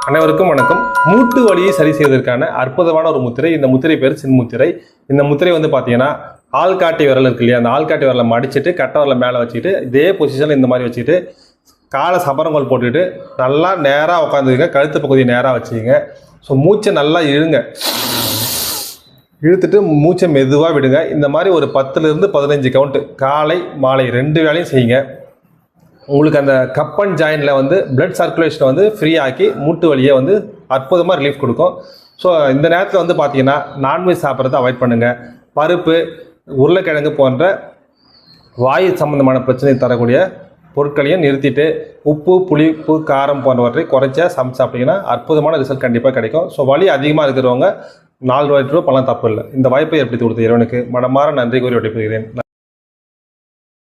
அனைவருக்கும் வணக்கம். மூட்டு வலியை சரி செய்வதற்கான அற்புதமான ஒரு முத்திரை. இந்த முத்திரை பேர் சின்முத்திரை. இந்த முத்திரை வந்து பார்த்தீங்கன்னா ஆள்காட்டி விரல் இருக்கு இல்லையா, அந்த ஆள்காட்டி விரலை மடிச்சுட்டு கட்டை விரலை மேலே வச்சுக்கிட்டு இதே பொசிஷனில் இந்த மாதிரி வச்சுக்கிட்டு காலை சபரங்கோல் போட்டுக்கிட்டு நல்லா நேராக உட்காந்துருங்க. கழுத்து பகுதியை நேராக வச்சுக்கோங்க. ஸோ மூச்சை நல்லா இழுத்துட்டு மூச்சை மெதுவாக விடுங்க. இந்த மாதிரி ஒரு 10லிருந்து 15 கவுண்ட்டு காலை மாலை 2 வேளையும் செய்யுங்க. உங்களுக்கு அந்த கப் அண்ட் ஜாயிண்டில் வந்து பிளட் சர்க்குலேஷனை வந்து ஃப்ரீ ஆக்கி மூட்டு வலியை வந்து அற்புதமாக ரிலீஃப் கொடுக்கும். ஸோ இந்த நேரத்தில் வந்து பார்த்தீங்கன்னா நான்வெஜ் சாப்பிட்றத அவாய்ட் பண்ணுங்கள். பருப்பு, உருளைக்கிழங்கு போன்ற வாயு சம்மந்தமான பிரச்சனை தரக்கூடிய பொருட்களையும் நிறுத்திட்டு உப்பு, புளிப்பு, காரம் போன்றவற்றை குறைச்சா சமைச்சு சாப்பிட்டீங்கன்னா அற்புதமான ரிசல்ட் கண்டிப்பாக கிடைக்கும். ஸோ வலி அதிகமாக இருக்கிறவங்க 4 ரூபாய் பண்ணலாம், தப்பு இல்லை. இந்த வாய்ப்பை ஏற்படுத்தி கொடுத்த இறைவனுக்கு மனமாற நன்றி கூறி விடைபெறுகிறேன்.